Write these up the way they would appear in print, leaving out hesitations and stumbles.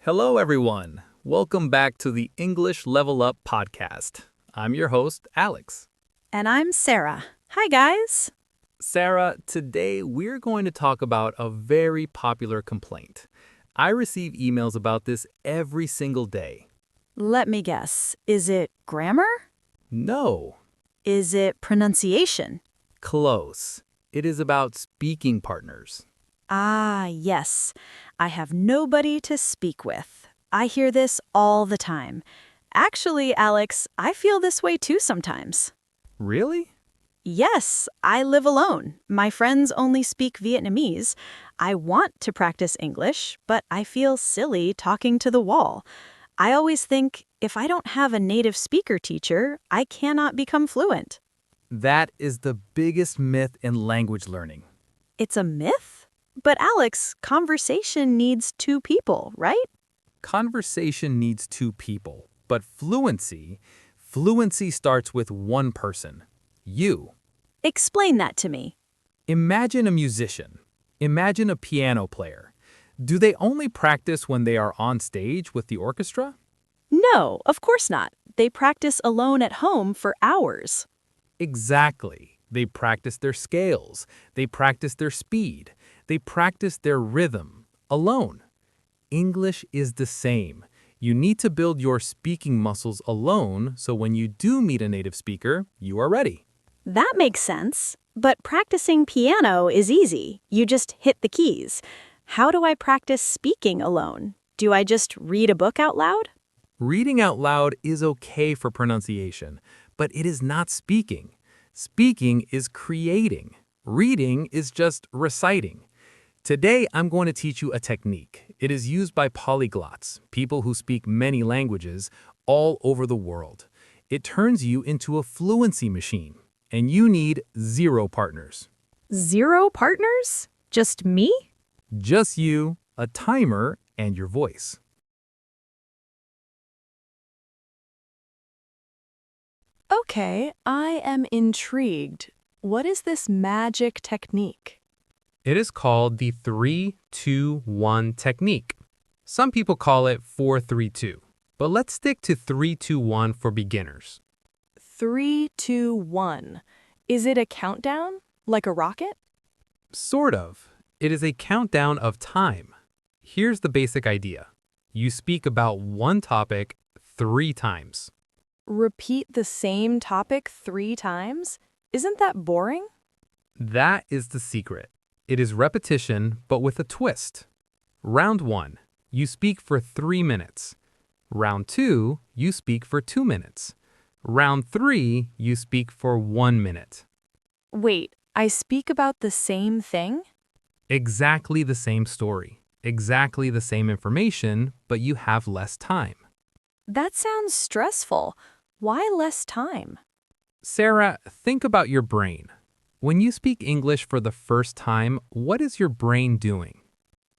Hello, everyone. Welcome back to the English Level Up podcast. I'm your host, Alex. And I'm Sarah. Hi, guys. Sarah, today we're going to talk about a very popular complaint. I receive emails about this every single day. Let me guess. Is it grammar? No, Is it pronunciation? close. It is about speaking partners. Ah, yes. I have nobody to speak with. I hear this all the time. Actually, Alex, I feel this way too sometimes. Really? Yes, I live alone. My friends only speak Vietnamese. I want to practice English, but I feel silly talking to the wall. I always think, if I don't have a native speaker teacher, I cannot become fluent. That is the biggest myth in language learning. It's a myth? But Alex, conversation needs two people, right? Conversation needs two people, but fluency starts with one person, you. Explain that to me. Imagine a musician. Imagine a piano player. Do they only practice when they are on stage with the orchestra? No, of course not. They practice alone at home for hours. Exactly. They practice their scales. They practice their speed. They practice their rhythm alone. English is the same. You need to build your speaking muscles alone so when you do meet a native speaker, you are ready. That makes sense. But practicing piano is easy. You just hit the keys. How do I practice speaking alone? Do I just read a book out loud? Reading out loud is okay for pronunciation, but it is not speaking. Speaking is creating. Reading is just reciting. Today, I'm going to teach you a technique. It is used by polyglots, people who speak many languages all over the world. It turns you into a fluency machine, and you need 0 partners. 0 partners? Just me? Just you, a timer, and your voice. Okay, I am intrigued. What is this magic technique? It is called the 3-2-1 technique. Some people call it 4-3-2, but let's stick to 3-2-1 for beginners. 3, 2, 1. Is it a countdown? Like a rocket? Sort of. It is a countdown of time. Here's the basic idea. You speak about one topic 3 times. Repeat the same topic 3 times? Isn't that boring? That is the secret. It is repetition, but with a twist. Round 1, you speak for 3 minutes. Round 2, you speak for 2 minutes. Round 3, you speak for 1 minute. Wait, I speak about the same thing? Exactly the same story, exactly the same information, but you have less time. That sounds stressful. Why less time? Sarah, think about your brain. When you speak English for the first time, what is your brain doing?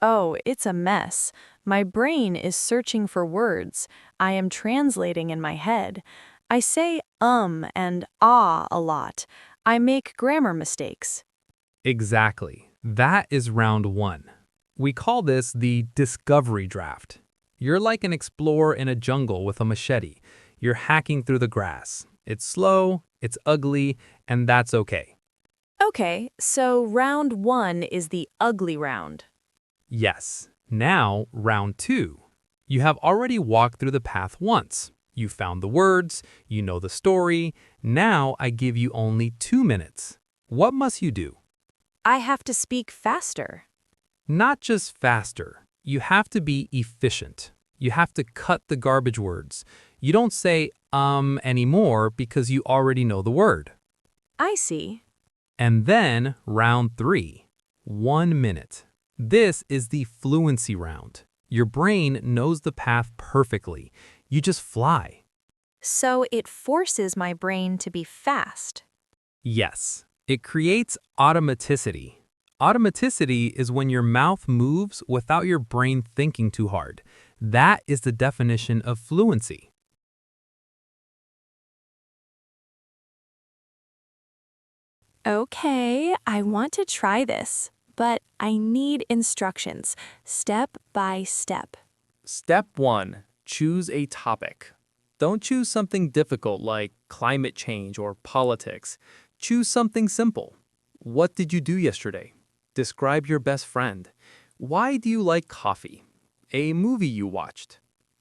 Oh, it's a mess. My brain is searching for words. I am translating in my head. I say and ah a lot. I make grammar mistakes. Exactly. That is round 1. We call this the discovery draft. You're like an explorer in a jungle with a machete. You're hacking through the grass. It's slow, it's ugly, and that's okay. Okay, so round 1 is the ugly round. Yes. Now, round 2. You have already walked through the path once. You found the words, you know the story. Now I give you only 2 minutes. What must you do? I have to speak faster. Not just faster. You have to be efficient. You have to cut the garbage words. You don't say anymore because you already know the word. I see. And then round 3, 1 minute. This is the fluency round. Your brain knows the path perfectly. You just fly. So it forces my brain to be fast. Yes, it creates automaticity. Automaticity is when your mouth moves without your brain thinking too hard. That is the definition of fluency. Okay, I want to try this, but I need instructions, step by step. Step 1. Choose a topic. Don't choose something difficult like climate change or politics. Choose something simple. What did you do yesterday? Describe your best friend. Why do you like coffee? A movie you watched.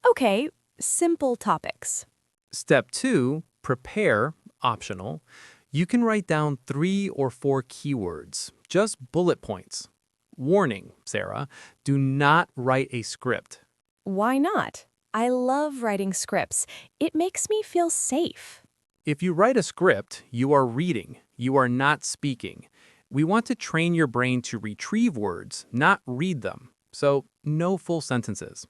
Okay, simple topics. Step 2. Prepare, optional. You can write down 3 or 4 keywords, just bullet points. Warning, Sarah, do not write a script. Why not? I love writing scripts. It makes me feel safe. If you write a script, you are reading, you are not speaking. We want to train your brain to retrieve words, not read them. So, no full sentences.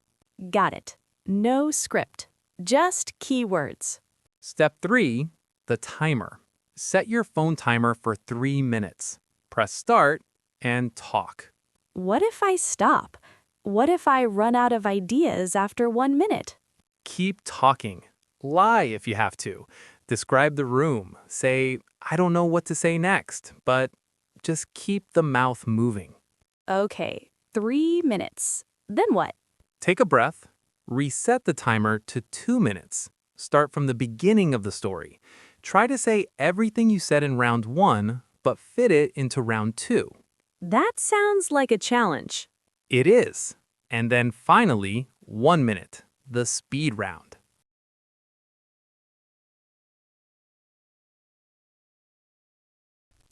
Got it. No script. Just keywords. Step 3. The timer. Set your phone timer for 3 minutes. Press start and talk. What if I stop? What if I run out of ideas after 1 minute? Keep talking. Lie if you have to. Describe the room. Say, I don't know what to say next, but just keep the mouth moving. Okay, 3 minutes. Then what? Take a breath. Reset the timer to 2 minutes. Start from the beginning of the story. Try to say everything you said in round 1, but fit it into round 2. That sounds like a challenge. It is. And then finally, 1 minute, the speed round.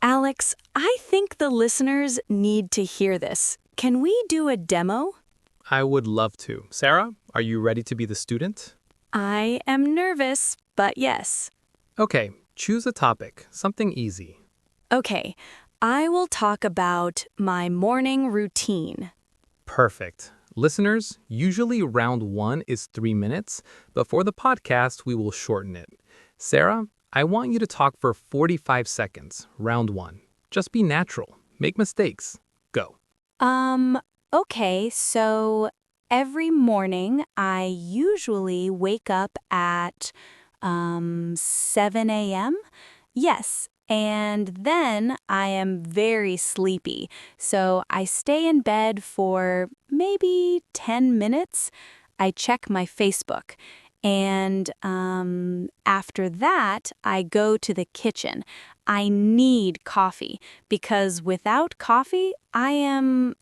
Alex, I think the listeners need to hear this. Can we do a demo? I would love to. Sarah, are you ready to be the student? I am nervous, but yes. Okay, choose a topic, something easy. Okay, I will talk about my morning routine. Perfect. Listeners, usually round 1 is 3 minutes, but for the podcast, we will shorten it. Sarah, I want you to talk for 45 seconds, round 1. Just be natural. Make mistakes. Go. Okay, so every morning I usually wake up at 7 a.m. Yes, and then I am very sleepy, so I stay in bed for maybe 10 minutes. I check my Facebook, and after that, I go to the kitchen. I need coffee, because without coffee, I am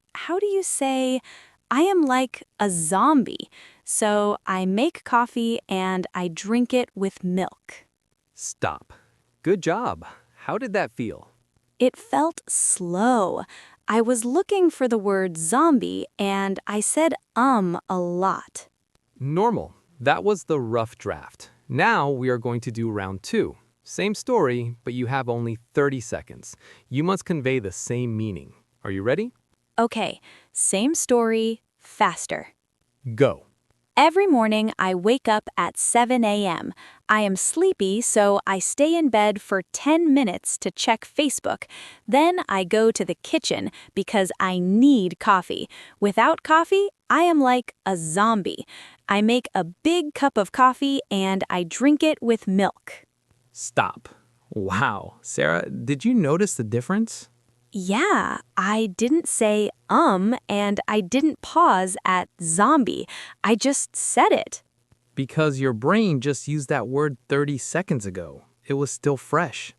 like a zombie. So I make coffee and I drink it with milk. Stop. Good job. How did that feel? It felt slow. I was looking for the word zombie and I said a lot. Normal. That was the rough draft. Now we are going to do round 2. Same story, but you have only 30 seconds. You must convey the same meaning. Are you ready? Okay, same story, faster. Go. Every morning I wake up at 7 a.m. I am sleepy, so I stay in bed for 10 minutes to check Facebook. Then I go to the kitchen because I need coffee. Without coffee, I am like a zombie. I make a big cup of coffee and I drink it with milk. Stop. Wow. Sarah, did you notice the difference? Yeah, I didn't say and I didn't pause at zombie. I just said it. Because your brain just used that word 30 seconds ago. It was still fresh.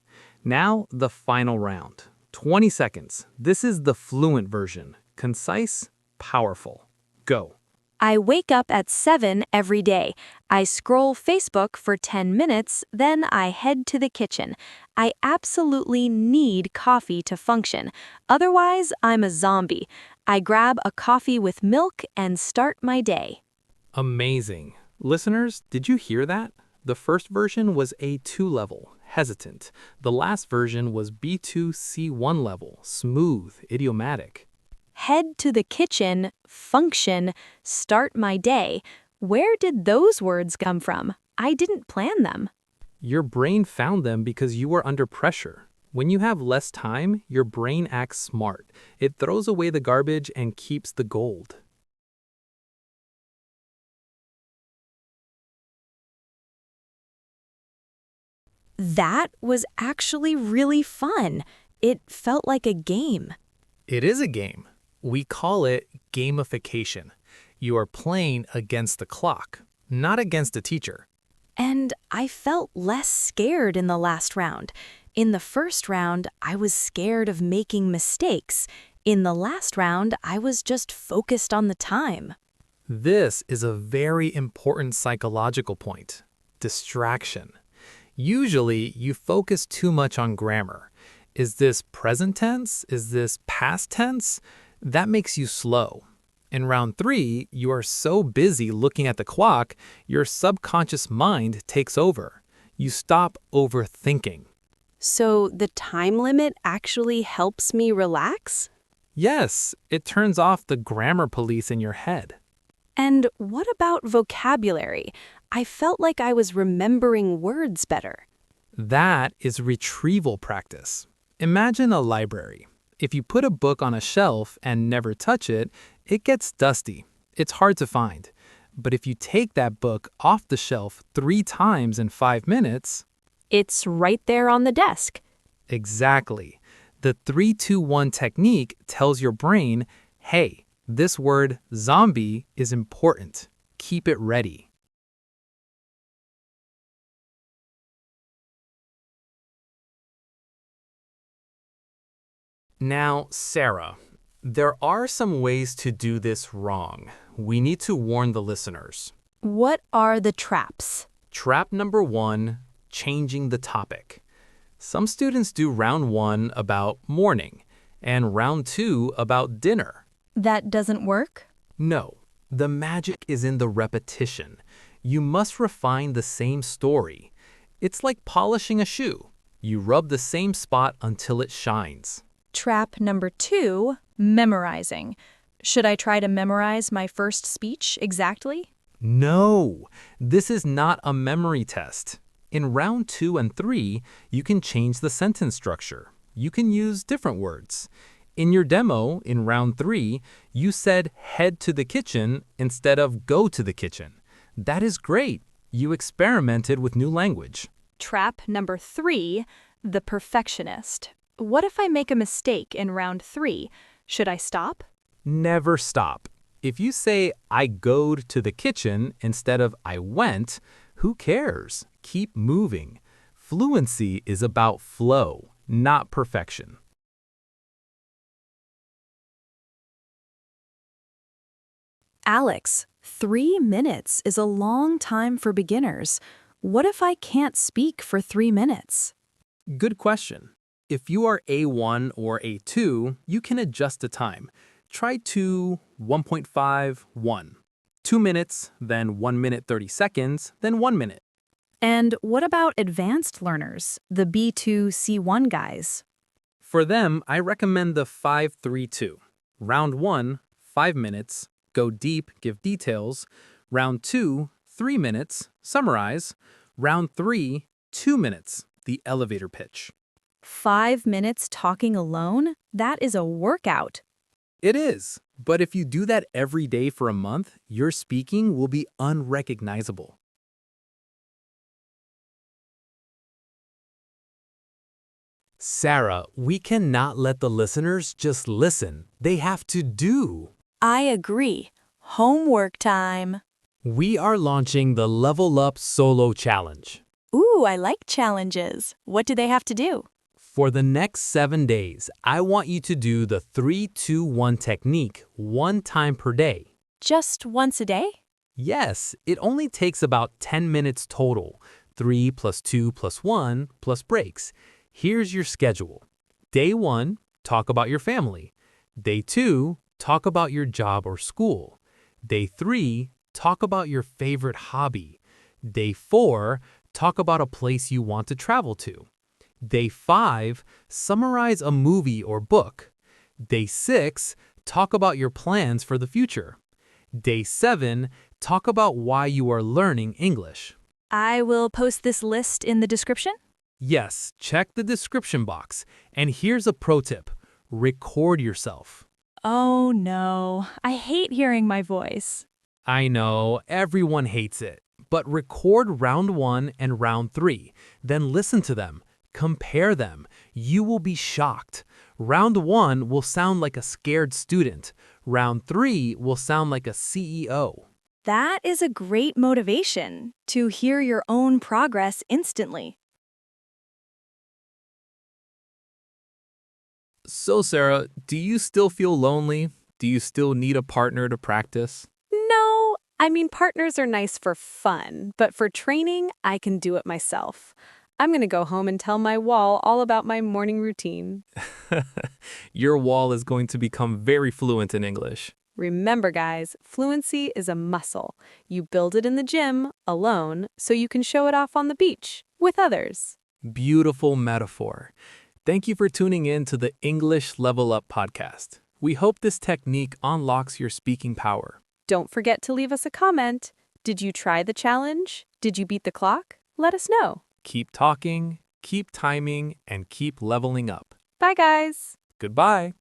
Now, the final round. 20 seconds. This is the fluent version. Concise, powerful. Go. I wake up at 7 every day. I scroll Facebook for 10 minutes, then I head to the kitchen. I absolutely need coffee to function. Otherwise, I'm a zombie. I grab a coffee with milk and start my day. Amazing. Listeners, did you hear that? The first version was A2 level, hesitant. The last version was B2 C1 level, smooth, idiomatic. Head to the kitchen, function, start my day. Where did those words come from? I didn't plan them. Your brain found them because you were under pressure. When you have less time, your brain acts smart. It throws away the garbage and keeps the gold. That was actually really fun. It felt like a game. It is a game. We call it gamification. You are playing against the clock, not against a teacher. And I felt less scared in the last round. In the first round, I was scared of making mistakes. In the last round, I was just focused on the time. This is a very important psychological point. Distraction. Usually, you focus too much on grammar. Is this present tense? Is this past tense? That makes you slow. In round 3, you are so busy looking at the clock, your subconscious mind takes over. You stop overthinking. So the time limit actually helps me relax? Yes, it turns off the grammar police in your head. And what about vocabulary? I felt like I was remembering words better. That is retrieval practice. Imagine a library. If you put a book on a shelf and never touch it, it gets dusty. It's hard to find. But if you take that book off the shelf 3 times in 5 minutes... It's right there on the desk. Exactly. The 3-2-1 technique tells your brain, hey, this word zombie is important. Keep it ready. Now, Sarah, there are some ways to do this wrong. We need to warn the listeners. What are the traps? Trap number 1, changing the topic. Some students do round 1 about morning and round 2 about dinner. That doesn't work? No, the magic is in the repetition. You must refine the same story. It's like polishing a shoe. You rub the same spot until it shines. Trap number 2, memorizing. Should I try to memorize my first speech exactly? No, this is not a memory test. In round 2 and 3, you can change the sentence structure. You can use different words. In your demo, in round 3, you said head to the kitchen instead of go to the kitchen. That is great. You experimented with new language. Trap number 3, the perfectionist. What if I make a mistake in round 3? Should I stop? Never stop. If you say I goed to the kitchen instead of I went, who cares? Keep moving. Fluency is about flow, not perfection. Alex, 3 minutes is a long time for beginners. What if I can't speak for 3 minutes? Good question. If you are A1 or A2, you can adjust the time. Try 2, 1.5, 1. 2 minutes, then 1 minute 30 seconds, then 1 minute. And what about advanced learners, the B2, C1 guys? For them, I recommend the 5-3-2. Round 1, 5 minutes, go deep, give details. Round 2, 3 minutes, summarize. Round 3, 2 minutes, the elevator pitch. 5 minutes talking alone? That is a workout. It is, but if you do that every day for a month, your speaking will be unrecognizable. Sarah, we cannot let the listeners just listen. They have to do. I agree. Homework time. We are launching the Level Up Solo Challenge. Ooh, I like challenges. What do they have to do? For the next 7 days, I want you to do the 3-2-1 technique 1 time per day. Just once a day? Yes, it only takes about 10 minutes total. 3 plus 2 plus 1 plus breaks. Here's your schedule. Day 1, talk about your family. Day 2, talk about your job or school. Day 3, talk about your favorite hobby. Day 4, talk about a place you want to travel to. Day 5, summarize a movie or book. Day 6, talk about your plans for the future. Day 7, talk about why you are learning English. I will post this list in the description. Yes, check the description box. And here's a pro tip. Record yourself. Oh no, I hate hearing my voice. I know, everyone hates it. But record round 1 and round 3. Then listen to them. Compare them. You will be shocked. Round 1 will sound like a scared student. Round 3 will sound like a CEO. That is a great motivation to hear your own progress instantly. So, Sarah, do you still feel lonely? Do you still need a partner to practice? No, I mean, partners are nice for fun, but for training, I can do it myself. I'm going to go home and tell my wall all about my morning routine. Your wall is going to become very fluent in English. Remember, guys, fluency is a muscle. You build it in the gym, alone, so you can show it off on the beach, with others. Beautiful metaphor. Thank you for tuning in to the English Level Up podcast. We hope this technique unlocks your speaking power. Don't forget to leave us a comment. Did you try the challenge? Did you beat the clock? Let us know. Keep talking, keep timing, and keep leveling up. Bye, guys. Goodbye.